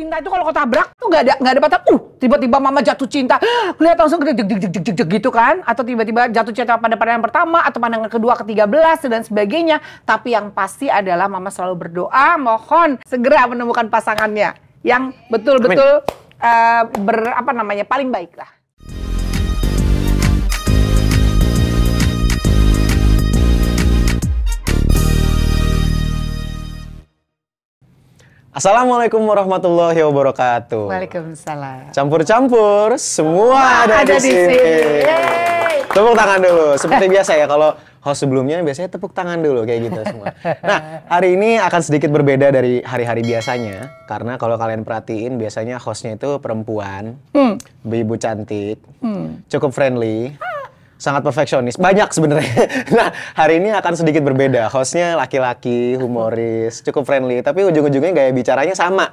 cinta itu kalau ketabrak tuh nggak ada batas. Tiba-tiba mama jatuh cinta, lihat langsung gitu kan? Atau tiba-tiba jatuh cinta pada pandangan pertama atau pandangan kedua, ke-13 dan sebagainya. Tapi yang pasti adalah mama selalu berdoa, mohon segera menemukan pasangannya yang betul-betul paling baik lah. Assalamualaikum warahmatullahi wabarakatuh. Waalaikumsalam. Campur-campur, semua ada di sini. Tepuk tangan dulu. Seperti biasa ya, kalau host sebelumnya biasanya tepuk tangan dulu kayak gitu semua. Nah, hari ini akan sedikit berbeda dari hari-hari biasanya. Karena kalau kalian perhatiin, biasanya hostnya itu perempuan, ibu cantik, cukup friendly. Sangat perfeksionis, banyak sebenarnya. Nah, hari ini akan sedikit berbeda. Hostnya laki-laki, humoris, cukup friendly, tapi ujung-ujungnya gaya bicaranya sama.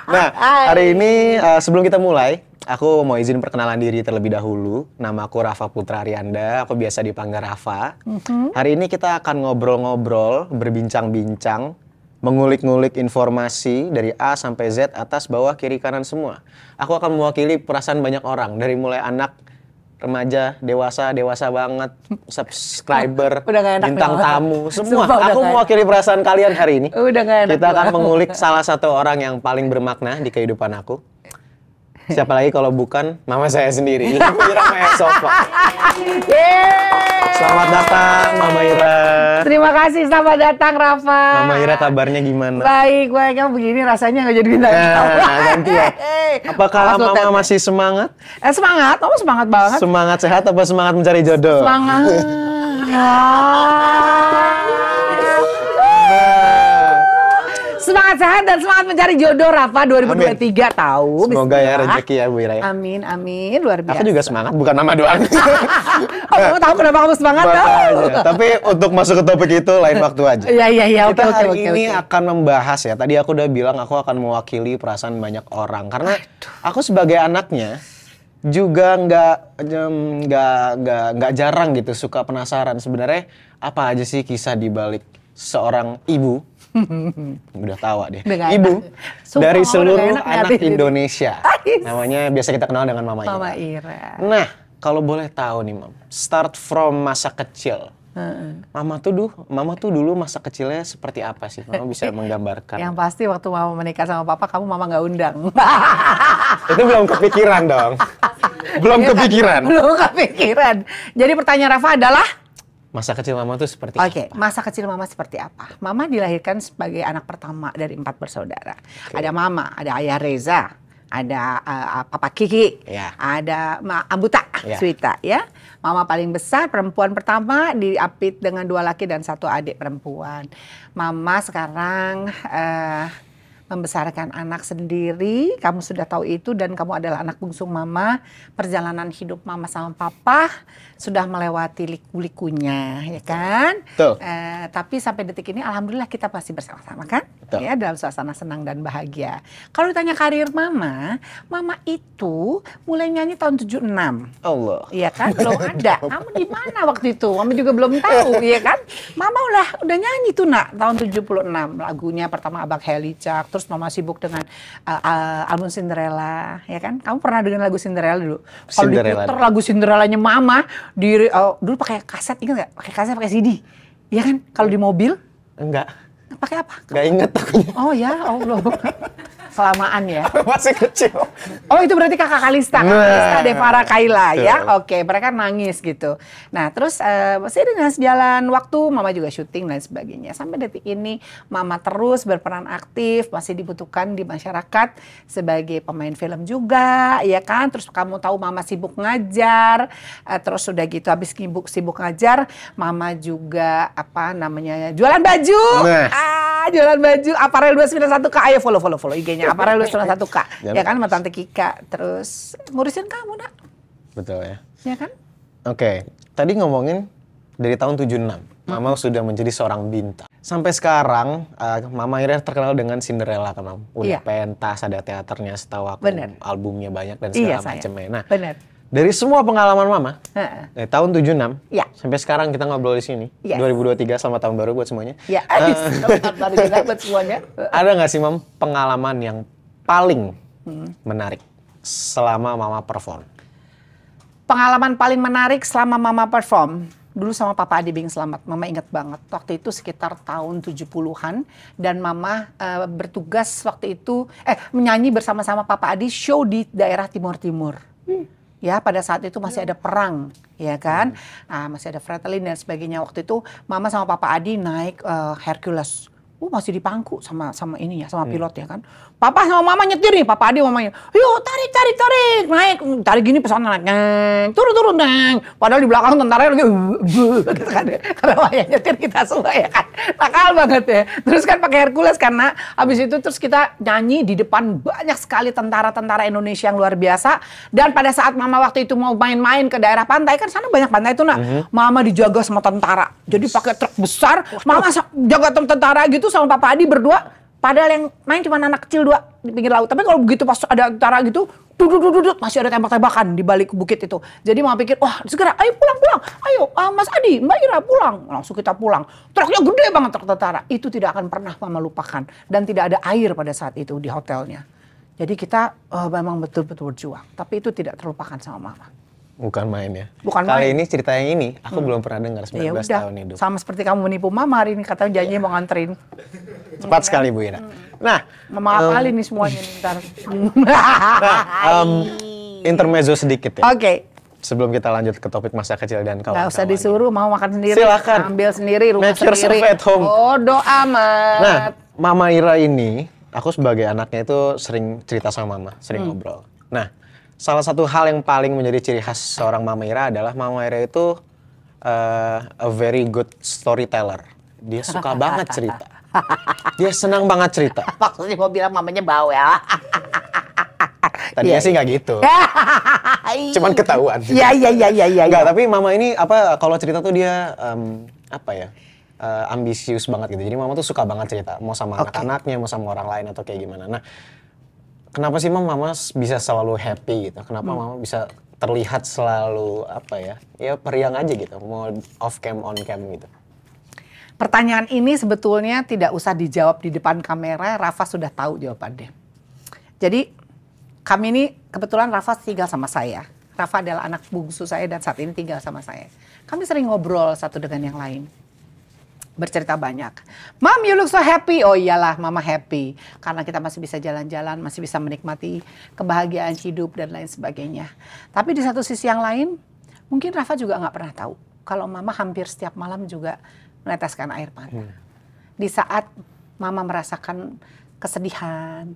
Nah, hari ini sebelum kita mulai, aku mau izin perkenalan diri terlebih dahulu. Nama aku Rafa Putra Arianda, aku biasa dipanggil Rafa. Hari ini kita akan ngobrol-ngobrol, berbincang-bincang, mengulik-ngulik informasi dari A sampai Z, atas, bawah, kiri, kanan semua. Aku akan mewakili perasaan banyak orang, dari mulai anak, remaja, dewasa banget, subscriber, bintang tamu, semua. Aku mewakili perasaan kalian hari ini. Kita akan mengulik salah satu orang yang paling bermakna di kehidupan aku. Siapa lagi kalau bukan mama saya sendiri, Ibu Ira Maya Sofa. Selamat datang, Mama Ira. Terima kasih, selamat datang, Rafa. Mama Ira, kabarnya gimana? Baik, kamu begini rasanya nggak jadi bintang tamu. Ganti ya. Apakah Mama masih semangat? Semangat, kamu semangat banget. Semangat sehat apa semangat mencari jodoh? Semangat. Semangat sehat dan semangat mencari jodoh, Rafa, 2023 tahu. Semoga ya rezeki ya, Bu Ira. Amin, luar biasa. Aku juga semangat, bukan nama doang. Kamu tahu kenapa kamu semangat? Tapi untuk masuk ke topik itu lain waktu aja. Iya. Kita hari ini akan membahas ya. Tadi aku udah bilang aku akan mewakili perasaan banyak orang. Karena aku sebagai anaknya juga nggak jarang gitu suka penasaran sebenarnya apa aja sih kisah di balik seorang ibu. Udah tawa deh. Ibu dari seluruh anak Indonesia. Namanya biasa kita kenal dengan Mama Ira. Nah, kalau boleh tahu nih, Mam, start from masa kecil. Mama tuh dulu masa kecilnya seperti apa sih? Mama bisa menggambarkan. Yang pasti waktu Mama menikah sama Papa, kamu Mama nggak undang. Itu belum kepikiran dong. Belum kepikiran. Jadi pertanyaan Rafa adalah, masa kecil Mama tuh seperti apa? Oke, masa kecil Mama seperti apa? Mama dilahirkan sebagai anak pertama dari 4 bersaudara. Ada Mama, ada Ayah Reza, ada Papa Kiki, ada Ambuta, Swita, ya. Mama paling besar, perempuan pertama, diapit dengan 2 laki dan 1 adik perempuan. Mama sekarang membesarkan anak sendiri, kamu sudah tahu itu, dan kamu adalah anak bungsu Mama. Perjalanan hidup Mama sama Papa sudah melewati liku-likunya, ya kan? Tapi sampai detik ini alhamdulillah kita masih bersama-sama kan? Ya, dalam suasana senang dan bahagia. Kalau ditanya karir Mama itu mulai nyanyi tahun 76. Allah. Iya kan? Belum ada. Kamu di mana waktu itu? Mama juga belum tahu, ya kan? Mama udah nyanyi tuh, Nak, tahun 76. Lagunya pertama Abang Helicak, terus Mama sibuk dengan album Cinderella, ya kan? Kamu pernah dengar lagu Cinderella dulu? Kalau diputer lagu Cinderellanya Mama, dulu pakai kaset, ingat nggak? Pakai kaset, pakai CD, ya kan? Kalau di mobil? Enggak. Pakai apa? Nggak inget aku. Oh ya, Allah. Kelamaan ya. Masih kecil. Oh, itu berarti kakak Kalista, Devara Kaila, ya. Oke, mereka nangis gitu. Nah, terus masih dengan sejalan waktu, Mama juga syuting dan sebagainya. Sampai detik ini, Mama terus berperan aktif, masih dibutuhkan di masyarakat sebagai pemain film juga, ya kan. Terus kamu tahu Mama sibuk ngajar, terus udah gitu habis sibuk ngajar, Mama juga jualan baju. Jualan baju Aparel 291K. Ayo follow IG-nya Aparel 291K. Ya kan, sama Tante Kika. Terus ngurusin kamu, Nak. Betul ya. Ya kan? Oke. Tadi ngomongin dari tahun 76. Mama sudah menjadi seorang bintang. Sampai sekarang Mama Ira terkenal dengan Cinderella kan, Mam. Udah pentas, ada teaternya setahu aku. Albumnya banyak dan segala macamnya. Nah, Dari semua pengalaman Mama, dari tahun 76 sampai sekarang kita ngobrol di sini, 2023 selamat tahun baru buat semuanya. Selamat tahun baru juga buat semuanya. Ada nggak sih Mam pengalaman yang paling menarik selama Mama perform? Pengalaman paling menarik selama Mama perform, dulu sama Papa Adi Bing Slamet, Mama ingat banget. Waktu itu sekitar tahun 70-an dan Mama bertugas waktu itu menyanyi bersama-sama Papa Adi show di daerah Timur-Timur. Ya, pada saat itu masih ada perang, ya kan? Masih ada Fretilin dan sebagainya. Waktu itu Mama sama Papa Adi naik Hercules. Masih di pangku sama ini ya, sama pilot ya kan. Papa sama Mama nyetir nih, Papa Adi mamanya. Yuk tarik, naik. Tarik gini pesawat naik, turun, neng. Padahal di belakang tentara lagi, gitu kan. Karena Maya nyetir kita semua ya kan. Nakal banget ya. Terus kan pakai Hercules karena habis itu terus kita nyanyi di depan banyak sekali tentara-tentara Indonesia yang luar biasa. Dan pada saat Mama waktu itu mau main-main ke daerah pantai, kan sana banyak pantai itu nak. Mama dijaga sama tentara. Jadi pakai truk besar, Mama jaga tentara gitu sama Papa Adi berdua, padahal yang main cuma anak kecil 2 di pinggir laut. Tapi kalau begitu pas ada tentara gitu, masih ada tembak-tembakan di balik bukit itu. Jadi Mama pikir, wah segera, ayo pulang. Ayo Mas Adi, Mbak Ira pulang. Langsung kita pulang. Truknya gede banget truk tentara. Itu tidak akan pernah Mama lupakan. Dan tidak ada air pada saat itu di hotelnya. Jadi kita memang betul-betul berjuang. Tapi itu tidak terlupakan sama Mama. Bukan main ya. Kali ini cerita yang ini aku belum pernah dengar 19 tahun hidup. Sama seperti kamu menipu Mama hari ini, katanya janji mau nganterin. Cepat sekali Bu Ira. Nah, Mama apalin nih semuanya nih ntar. Intermezzo sedikit ya. Oke. Sebelum kita lanjut ke topik masa kecil dan kawan-kawan. Gak usah disuruh, mau makan sendiri. Silakan. Ambil sendiri, rumah Make yourself sendiri. at home. Bodoh amat. Nah, Mama Ira ini, aku sebagai anaknya itu sering cerita sama Mama, sering ngobrol. Nah, salah satu hal yang paling menjadi ciri khas seorang Mama Ira adalah Mama Ira itu a very good storyteller. Dia suka banget cerita. Dia senang banget cerita. Maksudnya mau bilang mamanya bawel. Tadinya sih nggak gitu. Cuman ketahuan. Iya. Nggak, tapi Mama ini kalau cerita tuh dia ambisius banget gitu. Jadi Mama tuh suka banget cerita. Mau sama anak-anaknya, mau sama orang lain atau kayak gimana. Nah, kenapa sih Mama bisa selalu happy gitu? Kenapa Mama bisa terlihat selalu ya periang aja gitu, mau off cam, on cam gitu? Pertanyaan ini sebetulnya tidak usah dijawab di depan kamera, Rafa sudah tahu jawabannya. Jadi kami ini kebetulan Rafa tinggal sama saya. Rafa adalah anak bungsu saya dan saat ini tinggal sama saya. Kami sering ngobrol satu dengan yang lain. Bercerita banyak. Mom, you look so happy. Oh iyalah, Mama happy. Karena kita masih bisa jalan-jalan, masih bisa menikmati kebahagiaan hidup dan lain sebagainya. Tapi di satu sisi yang lain, mungkin Rafa juga nggak pernah tahu. Kalau Mama hampir setiap malam juga meneteskan air mata. Di saat Mama merasakan kesedihan,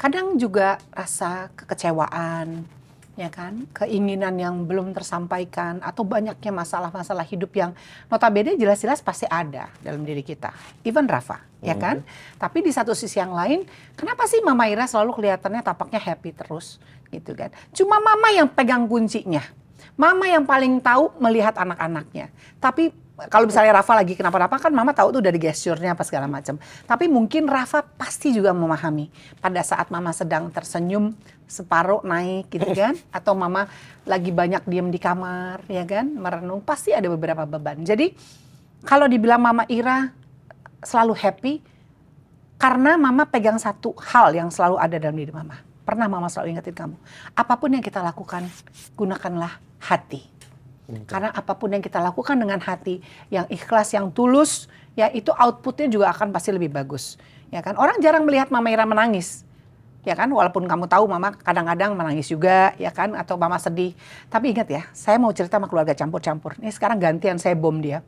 kadang juga rasa kekecewaan, ya kan, keinginan yang belum tersampaikan atau banyaknya masalah-masalah hidup yang notabene jelas-jelas pasti ada dalam diri kita. Even Rafa, ya kan? Tapi di satu sisi yang lain, kenapa sih Mama Ira selalu kelihatannya tapaknya happy terus gitu kan? Cuma Mama yang pegang kuncinya. Mama yang paling tahu melihat anak-anaknya. Tapi kalau misalnya Rafa lagi kenapa-napa kan Mama tahu tuh dari gesturnya apa segala macam. Tapi mungkin Rafa pasti juga memahami pada saat Mama sedang tersenyum separuh naik gitu kan, atau Mama lagi banyak diem di kamar ya kan, merenung, pasti ada beberapa beban. Jadi kalau dibilang Mama Ira selalu happy karena Mama pegang satu hal yang selalu ada dalam diri Mama. Pernah Mama selalu ingetin kamu, apapun yang kita lakukan gunakanlah hati. Karena apapun yang kita lakukan dengan hati yang ikhlas, yang tulus, ya itu outputnya juga akan pasti lebih bagus. Ya kan, orang jarang melihat Mama Ira menangis. Ya kan, walaupun kamu tahu Mama kadang-kadang menangis juga, ya kan, atau Mama sedih. Tapi ingat ya, saya mau cerita sama keluarga campur-campur. Ini sekarang gantian saya bom dia.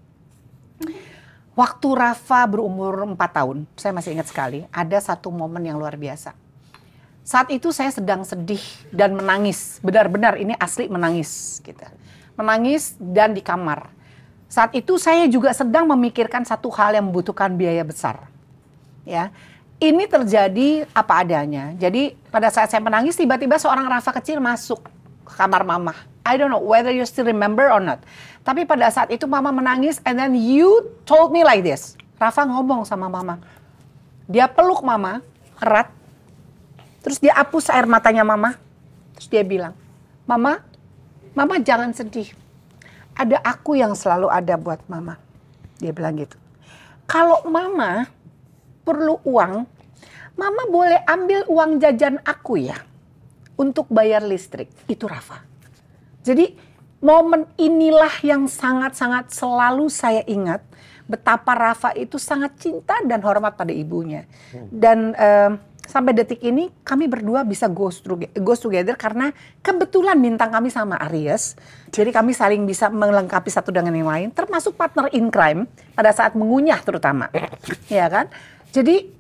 Waktu Rafa berumur 4 tahun, saya masih ingat sekali, ada satu momen yang luar biasa. Saat itu saya sedang sedih dan menangis, benar-benar ini asli menangis gitu. Menangis dan di kamar. Saat itu saya juga sedang memikirkan satu hal yang membutuhkan biaya besar. Ya, ini terjadi apa adanya. Jadi pada saat saya menangis tiba-tiba seorang Rafa kecil masuk ke kamar Mama. I don't know whether you still remember or not. Tapi pada saat itu Mama menangis and then you told me like this. Rafa ngomong sama Mama. Dia peluk Mama erat. Terus dia hapus air matanya Mama. Terus dia bilang, Mama, Mama jangan sedih. Ada aku yang selalu ada buat Mama. Dia bilang gitu. Kalau Mama perlu uang, Mama boleh ambil uang jajan aku ya. Untuk bayar listrik. Itu Rafa. Jadi momen inilah yang sangat-sangat selalu saya ingat. Betapa Rafa itu sangat cinta dan hormat pada ibunya. Dan sampai detik ini kami berdua bisa goes together karena kebetulan bintang kami sama Aries. Jadi kami saling bisa melengkapi satu dengan yang lain, termasuk partner in crime pada saat mengunyah terutama. Ya kan? Jadi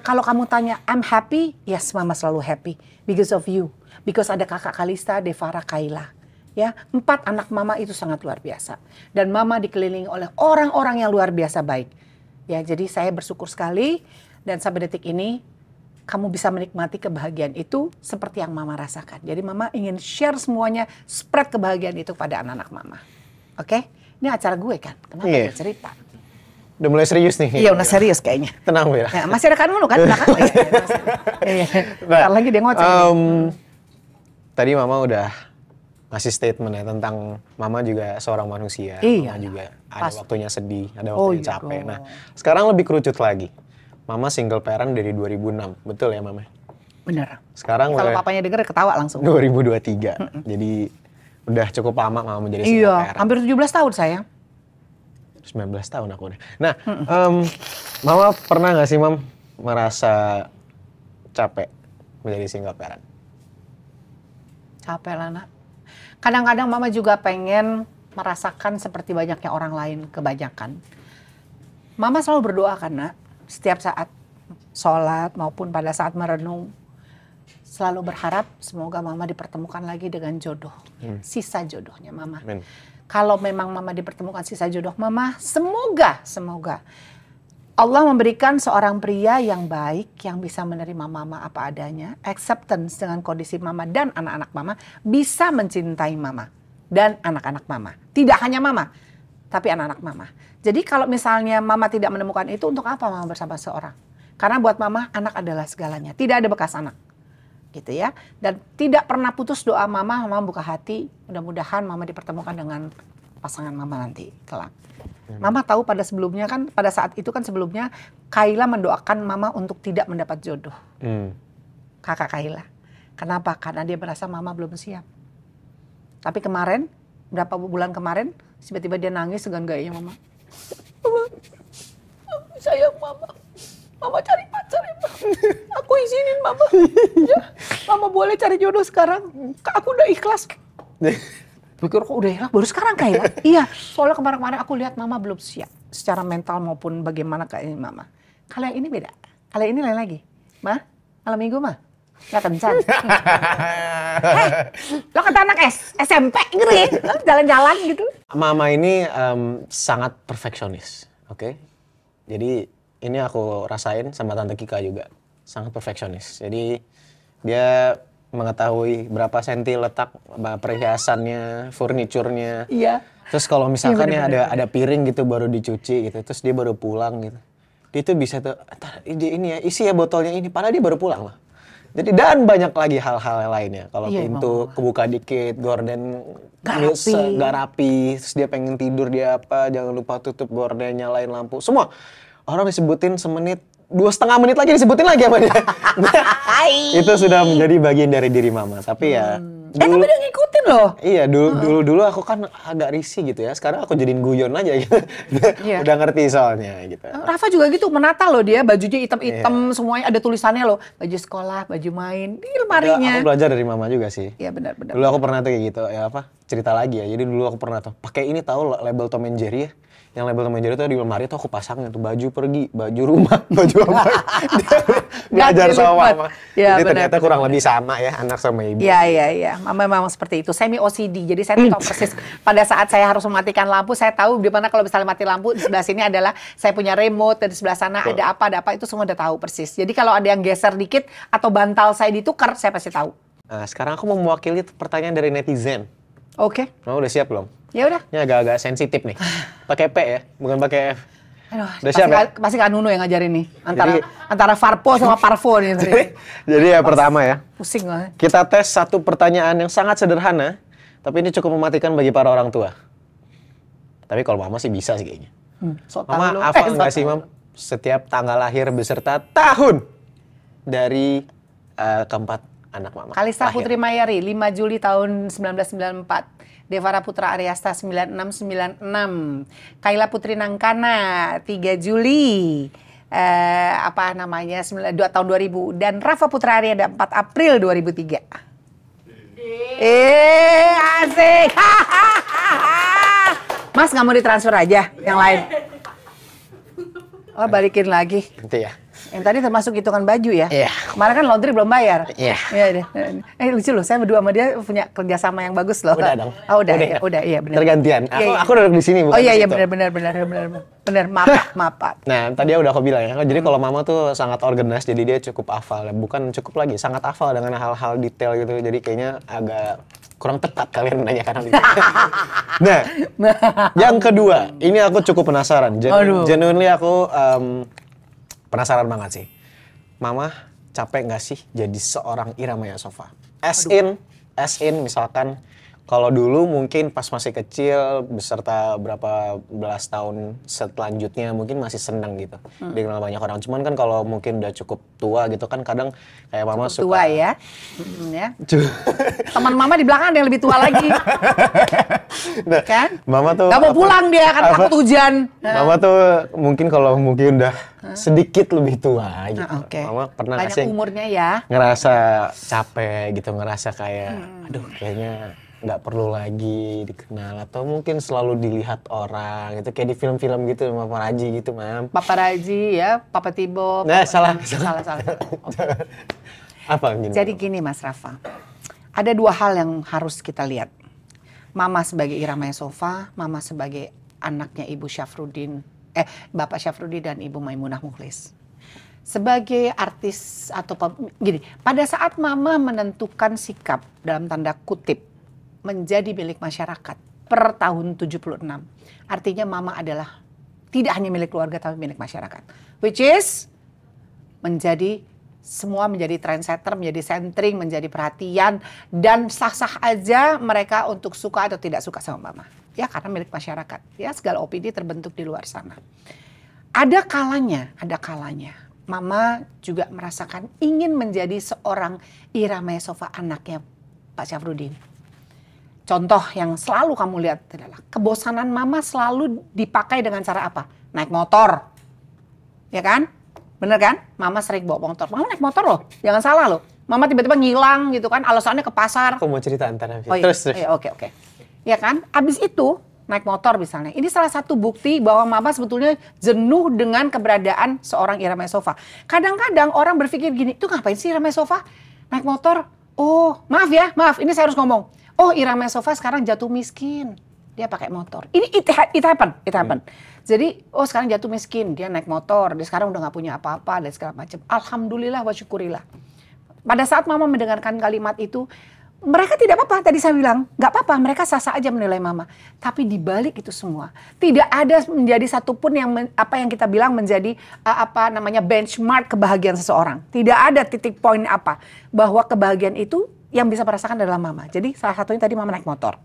kalau kamu tanya I'm happy, yes Mama selalu happy because of you. Because ada kakak Kalista, Devara, Kayla. Ya, 4 anak Mama itu sangat luar biasa. Dan Mama dikelilingi oleh orang-orang yang luar biasa baik. Ya, jadi saya bersyukur sekali dan sampai detik ini kamu bisa menikmati kebahagiaan itu seperti yang Mama rasakan. Jadi Mama ingin share semuanya, spread kebahagiaan itu pada anak-anak Mama. Oke? Ini acara gue kan, kenapa gue cerita? Udah mulai serius nih. Iya, udah serius kayaknya. Tenang, Wira. Ya, masih ada kan dulu kan? Bentar lagi dia ngoceh. Tadi Mama udah ngasih statement ya tentang Mama juga seorang manusia. Iya. Mama juga ada waktunya sedih, ada waktunya capek. Nah, sekarang lebih kerucut lagi. Mama single parent dari 2006, betul ya Mama? Bener. Sekarang kalau papanya denger ketawa langsung. 2023, jadi udah cukup lama Mama menjadi single parent. Iya, hampir 17 tahun sayang. 19 tahun aku udah. Nah, Mama pernah gak sih Mam merasa capek menjadi single parent? Capek lah nak. Kadang-kadang Mama juga pengen merasakan seperti banyaknya orang lain kebanyakan. Mama selalu berdoa kan nak. Setiap saat sholat maupun pada saat merenung. Selalu berharap semoga Mama dipertemukan lagi dengan jodoh. Sisa jodohnya Mama. Amin. Kalau memang Mama dipertemukan sisa jodoh Mama, semoga Allah memberikan seorang pria yang baik, yang bisa menerima Mama apa adanya, acceptance dengan kondisi Mama dan anak-anak Mama, bisa mencintai Mama dan anak-anak Mama. Tidak hanya Mama, tapi anak-anak Mama. Jadi kalau misalnya Mama tidak menemukan itu, untuk apa Mama bersama seorang? Karena buat Mama, anak adalah segalanya. Tidak ada bekas anak. Gitu ya. Dan tidak pernah putus doa Mama buka hati. Mudah-mudahan Mama dipertemukan dengan pasangan Mama nanti kelak. Mama tahu pada sebelumnya kan, pada saat itu kan sebelumnya Kayla mendoakan Mama untuk tidak mendapat jodoh. Kakak Kayla. Kenapa? Karena dia merasa Mama belum siap. Tapi kemarin, berapa bulan kemarin, tiba-tiba dia nangis dengan gayanya Mama. Mama, sayang Mama. Mama cari pacar ya Mama. Aku izinin Mama. Ya, Mama boleh cari jodoh sekarang. Aku udah ikhlas. Pikir kok udah ikhlas baru sekarang Kayla. Iya, soalnya kemarin-kemarin aku lihat Mama belum siap. Secara mental maupun bagaimana kayak ini Mama. Kalau yang ini beda. Kalau yang ini lain lagi. Ma, malam minggu mah nggak kencan. Hei, lo kata anak SMP ngeri. Jalan-jalan gitu. Mama ini sangat perfeksionis. Oke? Jadi ini aku rasain sama Tante Kika juga. Sangat perfeksionis. Jadi dia mengetahui berapa senti letak perhiasannya, furniturnya. Iya. Terus kalau misalkan ya ada piring gitu baru dicuci gitu, terus dia baru pulang gitu. Dia tuh bisa tuh, ini ya isi ya botolnya ini, padahal dia baru pulang loh. Jadi dan banyak lagi hal-hal lainnya. Kalau pintu kebuka dikit, gorden gak rapi, terus dia pengen tidur dia apa, jangan lupa tutup gorden, nyalain lampu, semua. Orang disebutin semenit, 2,5 menit lagi disebutin lagi sama dia. Itu sudah menjadi bagian dari diri Mama. Tapi ya tapi dia ngikutin loh. Iya, dulu aku kan agak risih gitu ya. Sekarang aku jadiin guyon aja gitu. Udah ngerti soalnya gitu. Rafa juga gitu, menata loh dia, bajunya hitam-hitam, semuanya ada tulisannya loh. Baju sekolah, baju main, di lemarinya. Aku belajar dari Mama juga sih. Iya benar-benar. Dulu aku pernah tuh kayak gitu, ya apa, cerita lagi ya. Jadi dulu aku pernah tuh, pakai ini tahu label Tom and Jerry ya. Yang label Tom and Jerry tuh di lemari tuh aku pasangnya tuh, baju pergi, baju rumah, baju apa. Belajar sama Mama. Ya, jadi ternyata kurang lebih sama ya, anak sama ibu. Iya. Mama memang seperti itu, semi OCD. Jadi saya tahu persis pada saat saya harus mematikan lampu, saya tahu di mana kalau misalnya mati lampu, di sebelah sini adalah saya punya remote, dan di sebelah sana ada apa, itu semua udah tahu persis. Jadi kalau ada yang geser dikit atau bantal saya ditukar, saya pasti tahu. Nah, sekarang aku mau mewakili pertanyaan dari netizen. Oke. Mama udah siap belum? Ya udah. Ini agak-agak sensitif nih. Pakai P ya, bukan pakai F. Aduh, udah siap ya? Pasti Kak Nunu yang ngajarin nih. Antara Farpo sama Parvo nih. Jadi ya pertama ya. Pusing lah. Kita tes satu pertanyaan yang sangat sederhana, Tapi ini cukup mematikan bagi para orang tua. Tapi kalau mama sih bisa sih kayaknya. Mama hafal nggak sih, Mam? Setiap tanggal lahir beserta tahun dari keempat anak mama. Kalista Putri Mayari, 5 Juli tahun 1994. Devara Putra Aryasta 9696. Kaila Putri Nangkana 3 Juli tahun 2000 dan Rafa Putra Aryada 4 April 2003. Asik. Mas nggak mau ditransfer aja yang lain? Oh, balikin lagi. Nanti ya. Yang tadi termasuk hitungan baju ya? Iya. Kemarin kan laundry belum bayar. Iya. Iya. Lucu loh, saya berdua sama dia punya kerjasama yang bagus loh. Udah dong. Oh, udah, iya benar. Tergantian. Aku duduk di sini bukan. Oh iya benar. Maaf. Nah, tadi udah aku bilang ya. Jadi kalau mama tuh sangat organize, jadi dia cukup hafal. Bukan cukup lagi, sangat hafal dengan hal-hal detail gitu. Jadi kayaknya agak kurang tepat kalian menanyakan hal itu. Nah, yang kedua, ini aku cukup penasaran. Genuinely aku penasaran banget sih. Mama capek nggak sih jadi seorang Ira Maya Sova? As in misalkan kalau dulu mungkin pas masih kecil beserta berapa belas tahun selanjutnya mungkin masih senang gitu dikenal banyak orang. Cuman kan kalau mungkin udah cukup tua gitu kan kadang kayak mama suka tua ya. Ya. Teman mama di belakang ada yang lebih tua lagi. Nah, kan? Mama tuh gak mau pulang dia kan takut hujan. Mama tuh mungkin kalau mungkin udah sedikit lebih tua gitu. Mama pernah banyak sih umurnya ya. Ngerasa capek gitu, ngerasa kayak aduh kayaknya nggak perlu lagi dikenal atau mungkin selalu dilihat orang gitu kayak di film-film gitu paparazi gitu, Mam. Paparazi ya, Papa Tibo. Nah, salah. Okay. Apa gini? Jadi gini Mas Rafa. Ada dua hal yang harus kita lihat. Mama sebagai Ira Maya Sova, mama sebagai anaknya Ibu Syafruddin, Bapak Syafruddin dan Ibu Maimunah Mukhlis. Sebagai artis atau gini, pada saat mama menentukan sikap dalam tanda kutip menjadi milik masyarakat per tahun 76. Artinya mama adalah tidak hanya milik keluarga tapi milik masyarakat. Which is semua menjadi trendsetter, menjadi centering, menjadi perhatian dan sah-sah aja mereka untuk suka atau tidak suka sama mama. Ya karena milik masyarakat. Ya segala opini terbentuk di luar sana. Ada kalanya mama juga merasakan ingin menjadi seorang Ira Maya Sova anaknya Pak Syafruddin. Contoh yang selalu kamu lihat adalah kebosanan mama selalu dipakai dengan cara apa? Naik motor. Ya kan? Bener kan? Mama sering bawa motor. Mama naik motor loh. Jangan salah loh. Mama tiba-tiba ngilang gitu kan. Alasannya ke pasar. Aku mau cerita antara. Terus. Oke. Ya kan? Abis itu naik motor misalnya. Ini salah satu bukti bahwa mama sebetulnya jenuh dengan keberadaan seorang Ira Maya Sova. Kadang-kadang orang berpikir gini, itu ngapain sih Ira Maya Sova? Naik motor. Oh, maaf. Ini saya harus ngomong. Oh, Ira Maya Sova sekarang jatuh miskin. Dia pakai motor. Ini it happen. Jadi, sekarang jatuh miskin. Dia naik motor. Dia sekarang udah gak punya apa-apa dan segala macam. Alhamdulillah wa syukurilah. Pada saat mama mendengarkan kalimat itu, mereka tidak apa-apa. Tadi saya bilang, gak apa-apa. Mereka sah-sah aja menilai mama. Tapi dibalik itu semua, tidak ada menjadi satupun yang yang kita bilang menjadi benchmark kebahagiaan seseorang. Tidak ada titik poin bahwa kebahagiaan itu yang bisa merasakan adalah mama. Jadi salah satunya tadi mama naik motor.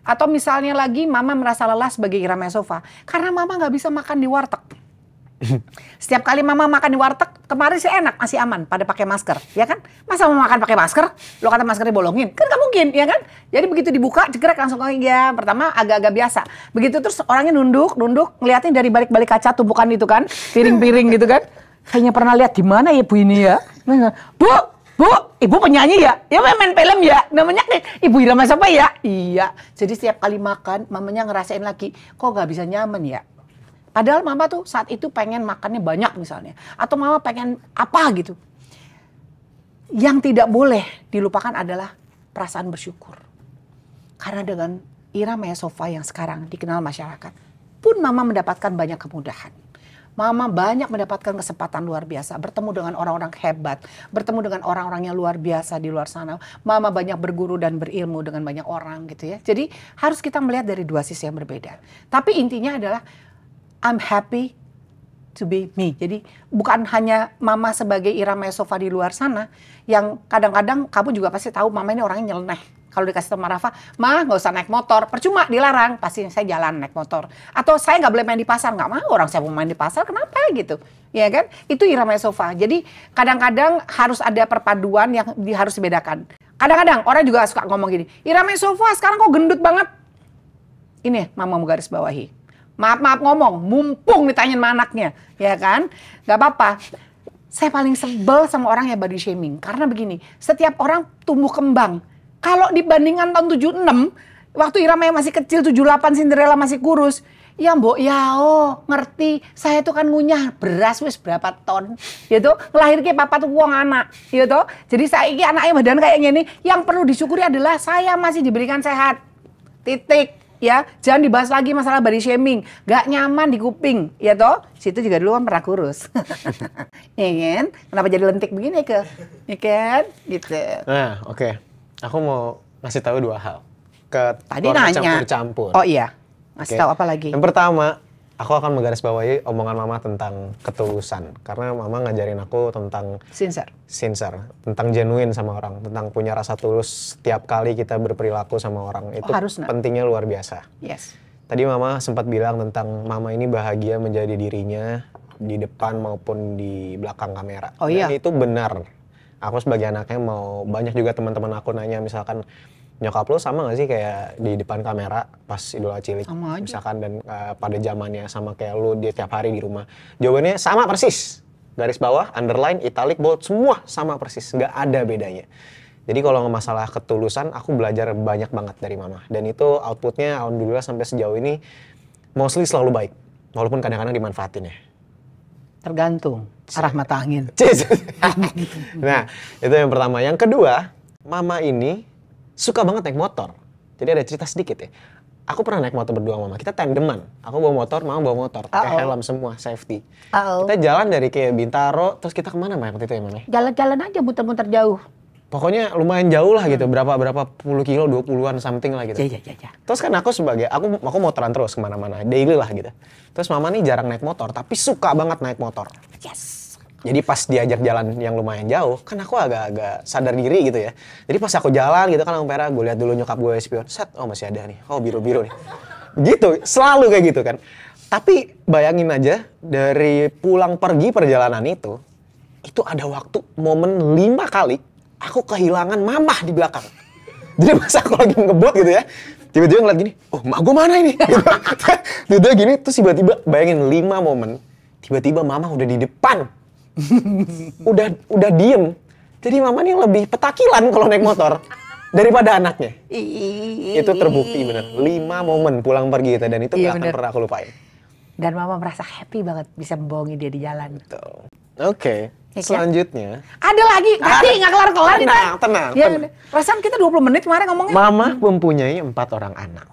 Atau misalnya lagi mama merasa lelah sebagai Ira Maya Sova. Karena mama gak bisa makan di warteg. Setiap kali mama makan di warteg, kemarin sih enak, masih aman pada pakai masker. Ya kan? Masa mau makan pakai masker? Lo kata maskernya bolongin? Kan gak mungkin, ya kan? Jadi begitu dibuka, cekrek langsung ya. Pertama agak-agak biasa. Begitu terus orangnya nunduk, ngeliatin dari balik-balik kaca tumpukan itu kan. Piring-piring gitu kan. Kayaknya pernah lihat di mana ya Bu ini ya? Bu, ibu penyanyi ya? Ya main film ya? Namanya Ibu Ira Maya Sova ya? Iya. Jadi setiap kali makan, mamanya ngerasain lagi, kok gak bisa nyaman ya? Padahal mama tuh saat itu pengen makannya banyak misalnya. Atau mama pengen apa gitu. Yang tidak boleh dilupakan adalah perasaan bersyukur. Karena dengan Ira Maya Sova yang sekarang dikenal masyarakat, pun mama mendapatkan banyak kemudahan. Mama banyak mendapatkan kesempatan luar biasa, bertemu dengan orang-orang hebat, bertemu dengan orang-orang yang luar biasa di luar sana. Mama banyak berguru dan berilmu dengan banyak orang gitu ya. Jadi harus kita melihat dari dua sisi yang berbeda. Tapi intinya adalah I'm happy to be me. Jadi bukan hanya mama sebagai Ira Maya Sova di luar sana, yang kadang-kadang kamu juga pasti tahu mama ini orangnya nyeleneh. Kalau dikasih sama Rafa, "Mah nggak usah naik motor," percuma dilarang, pasti saya jalan naik motor. Atau saya nggak boleh main di pasar, nggak mau, orang saya mau main di pasar, kenapa gitu? Ya kan? Itu irama sofa. Jadi kadang-kadang harus ada perpaduan yang harus dibedakan. Kadang-kadang orang juga suka ngomong gini, "Irama sofa sekarang kok gendut banget." Ini Mama mau garis bawahi. Maaf ngomong, mumpung ditanyain sama anaknya, ya kan? Gak apa-apa. Saya paling sebel sama orang yang body shaming. Karena begini, setiap orang tumbuh kembang. Kalau dibandingkan tahun 76, waktu Irama yang masih kecil, 78 Cinderella masih kurus. Ya mbok yao, ngerti. Saya tuh kan ngunyah beras wis berapa ton. Gitu, ngelahir ke papa tuh uang anak. Gitu. Jadi saya ini anaknya badan kayak gini. Yang perlu disyukuri adalah saya masih diberikan sehat. Titik. Ya, jangan dibahas lagi masalah body shaming. Gak nyaman di kuping, ya toh? Situ juga dulu kan pernah kurus. Ya kan? Kenapa jadi lentik begini ke? Ya kan? Gitu. Nah, oke. Aku mau ngasih tahu 2 hal. Ke tadi nanya. Campur-campur. Oh iya. Ngasih tahu apa lagi? Yang pertama, aku akan menggarisbawahi omongan Mama tentang ketulusan. Karena Mama ngajarin aku tentang sincere, tentang genuine sama orang, tentang punya rasa tulus setiap kali kita berperilaku sama orang. Itu pentingnya luar biasa. Yes. Tadi Mama sempat bilang tentang Mama ini bahagia menjadi dirinya di depan maupun di belakang kamera. Oh iya. Dan itu benar. Aku sebagai anaknya mau, banyak juga teman-teman aku nanya misalkan, "Nyokap lo sama gak sih kayak di depan kamera pas idola cilik?" Misalkan, dan pada zamannya sama kayak lo dia tiap hari di rumah. Jawabannya sama persis. Garis bawah, underline, italic, bold, semua sama persis. Gak ada bedanya. Jadi kalau masalah ketulusan, aku belajar banyak banget dari Mama. Dan itu outputnya alhamdulillah sampai sejauh ini mostly selalu baik. Walaupun kadang-kadang dimanfaatin ya. Tergantung arah mata angin. Nah, itu yang pertama. Yang kedua, Mama ini suka banget naik motor. Jadi ada cerita sedikit ya. Aku pernah naik motor berdua sama Mama. Kita tandeman. Aku bawa motor, Mama bawa motor. Pakai helm semua, safety. Kita jalan dari kayak Bintaro, terus kita kemana waktu itu ya, Mama? Jalan-jalan aja, muter-muter jauh. Pokoknya lumayan jauh lah gitu, berapa puluh kilo, 20-an something lah gitu. Iya. Terus kan aku aku motoran terus kemana-mana, daily lah gitu. Terus Mama nih jarang naik motor, tapi suka banget naik motor. Yes. Jadi pas diajak jalan yang lumayan jauh, kan aku agak-agak sadar diri gitu ya. Jadi pas aku jalan gitu kan, Ampera, gue lihat dulu nyokap gue spion, set, oh masih ada nih, oh biru-biru nih. Gitu, selalu kayak gitu kan. Tapi bayangin aja, dari pulang pergi perjalanan itu ada waktu, momen 5 kali, aku kehilangan Mama di belakang. Jadi pas aku lagi ngebut gitu ya, tiba-tiba ngeliat gini, oh mak gue mana ini? Tiba-tiba gini, terus tiba-tiba bayangin 5 momen, tiba-tiba Mama udah di depan. udah diem. Jadi Mama nih lebih petakilan kalau naik motor daripada anaknya. Itu terbukti bener. 5 momen pulang pergi kita, dan itu gak akan pernah aku lupain. Dan Mama merasa happy banget bisa membohongi dia di jalan. Betul. Oke. Selanjutnya. Ada lagi, tapi nggak kelar-kelar. Tenang. Ya, perasaan kita 20 menit kemarin ngomongnya. Mama mempunyai 4 orang anak.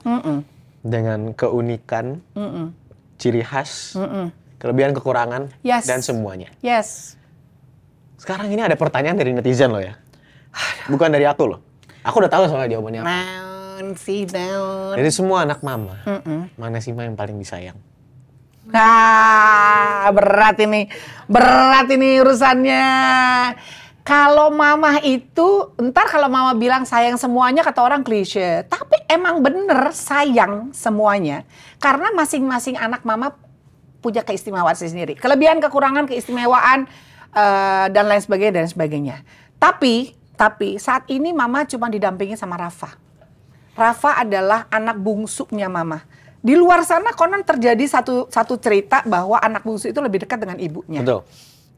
Dengan keunikan, ciri khas, kelebihan, kekurangan, dan semuanya. Yes. Sekarang ini ada pertanyaan dari netizen loh ya. Bukan dari aku loh. Aku udah tahu soalnya jawabannya apa. Dari semua anak Mama, mana sih Ma yang paling disayang? Berat ini urusannya. Kalau Mama itu, ntar kalau Mama bilang sayang semuanya, kata orang klise. Tapi emang bener sayang semuanya. Karena masing-masing anak Mama punya keistimewaan sendiri. Kelebihan, kekurangan, keistimewaan, dan lain sebagainya. Tapi saat ini Mama cuma didampingi sama Rafa. Rafa adalah anak bungsunya Mama. Di luar sana konon terjadi satu cerita bahwa anak bungsu itu lebih dekat dengan ibunya. Betul.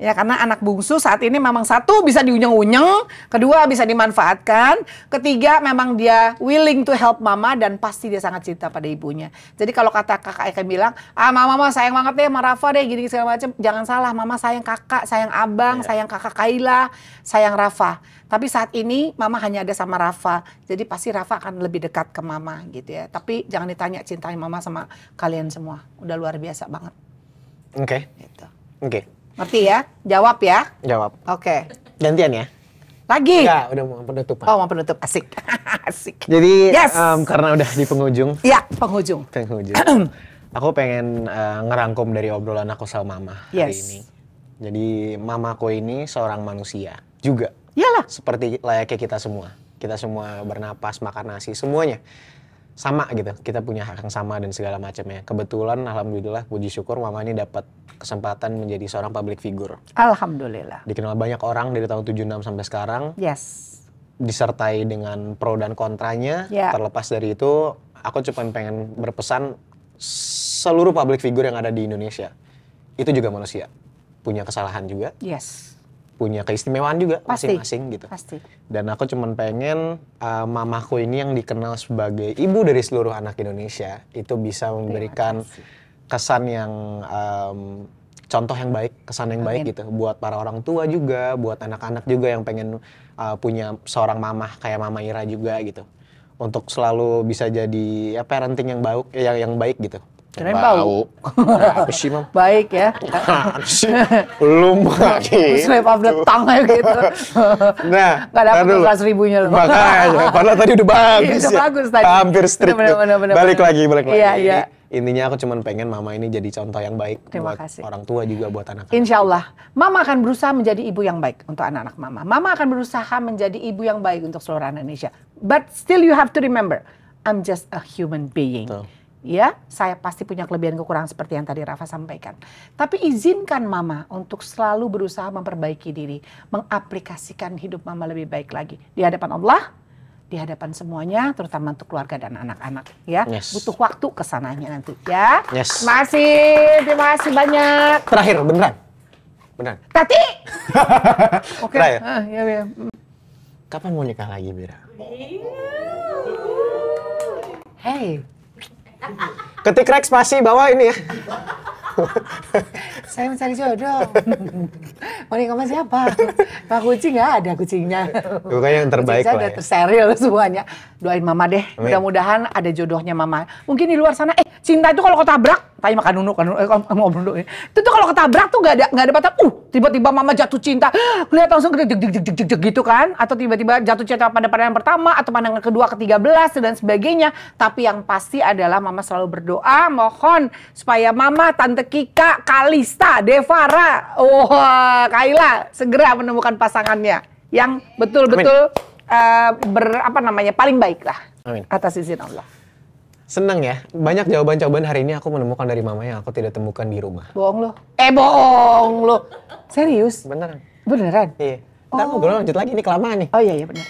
Ya, karena anak bungsu saat ini memang satu bisa diunyeng-unyeng, kedua bisa dimanfaatkan, ketiga memang dia willing to help Mama dan pasti dia sangat cinta pada ibunya. Jadi kalau kata kakak Eka bilang, Mama sayang banget deh sama Rafa deh gini segala macam, jangan salah, Mama sayang kakak, sayang abang, sayang kakak Kaila, sayang Rafa. Tapi saat ini Mama hanya ada sama Rafa, jadi pasti Rafa akan lebih dekat ke Mama gitu ya. Tapi jangan ditanya cintai Mama sama kalian semua, udah luar biasa banget. Oke. Gitu. Oke. Ngerti ya? Jawab ya? Jawab. Oke. Gantian ya? Lagi? Enggak, udah mau penutupan. Oh, mau penutup. Asik. Asik. Jadi, karena udah di penghujung. Iya, penghujung. Aku pengen ngerangkum dari obrolan aku sama Mama hari ini. Jadi, Mamaku ini seorang manusia juga. Iyalah. Seperti layaknya kita semua. kita semua bernapas, makan nasi, semuanya sama gitu. Kita punya hak yang sama dan segala macamnya. Kebetulan alhamdulillah puji syukur mama ini dapat kesempatan menjadi seorang public figure. Alhamdulillah. Dikenal banyak orang dari tahun 76 sampai sekarang. Yes. Disertai dengan pro dan kontranya. Terlepas dari itu, aku cuma pengen berpesan seluruh public figure yang ada di Indonesia itu juga manusia, punya kesalahan juga, punya keistimewaan juga masing-masing gitu. Pasti. Dan aku cuman pengen mamaku ini yang dikenal sebagai ibu dari seluruh anak Indonesia itu bisa memberikan kesan yang contoh yang baik, kesan yang baik gitu buat para orang tua juga, buat anak-anak juga yang pengen punya seorang mamah kayak Mama Ira juga gitu. Untuk selalu bisa jadi parenting yang baik gitu. Keren bau. Apa sih, Mam? Baik ya. Belum lagi. Slap of the tongue gitu. Nah, nggak dapat 12.000-nya loh. Makanya, padahal tadi udah bagus. Udah bagus tadi. Hampir strict. Balik lagi. Iya. Intinya aku cuma pengen mama ini jadi contoh yang baik buat orang tua juga buat anak-anak. Insya Allah, mama akan berusaha menjadi ibu yang baik untuk anak-anak mama. Mama akan berusaha menjadi ibu yang baik untuk seluruh anak Indonesia. But still you have to remember, I'm just a human being. Betul. Ya, saya pasti punya kelebihan kekurangan seperti yang tadi Rafa sampaikan. Tapi izinkan mama untuk selalu berusaha memperbaiki diri, mengaplikasikan hidup mama lebih baik lagi di hadapan Allah, di hadapan semuanya, terutama untuk keluarga dan anak-anak. Ya, butuh waktu kesananya nanti. Ya, terima kasih banyak. Terakhir, beneran. Tati. Oke. Terakhir. Ya. Kapan mau nikah lagi, Bira? Hey. Ketik Rex spasi bawah ini ya. Saya mencari jodoh. Mau nikah sama siapa? Pak kucing nggak ada kucingnya. Bukannya yang terbaik lah. Udah terseril semuanya. Doain mama deh. Mudah-mudahan ada jodohnya mama. Mungkin di luar sana, cinta itu kalau ketabrak, tanya makan Nunu, ngobrol dulu. Itu tuh kalau ketabrak tuh nggak ada batas. Tiba-tiba mama jatuh cinta, kelihatan langsung gitu kan? Atau tiba-tiba jatuh cinta pada pandangan pertama atau pandangan kedua, ke-13 dan sebagainya. Tapi yang pasti adalah mama selalu berdoa, mohon supaya mama, Tante Kika, Kalista, Devara, Kaila segera menemukan pasangannya yang betul-betul paling baik lah. Amin. Atas izin Allah. Senang ya, banyak jawaban-jawaban hari ini aku menemukan dari mama yang aku tidak temukan di rumah. Bohong lo. Bohong lo. Serius? Beneran. Beneran? Iya. Ntar ngobrol lanjut lagi, ini kelamaan nih. Oh iya bener.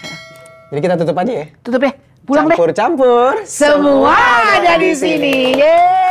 Jadi kita tutup aja ya. Tutup ya. Pulang deh. Campur-campur. Semua ada di sini. Yeay.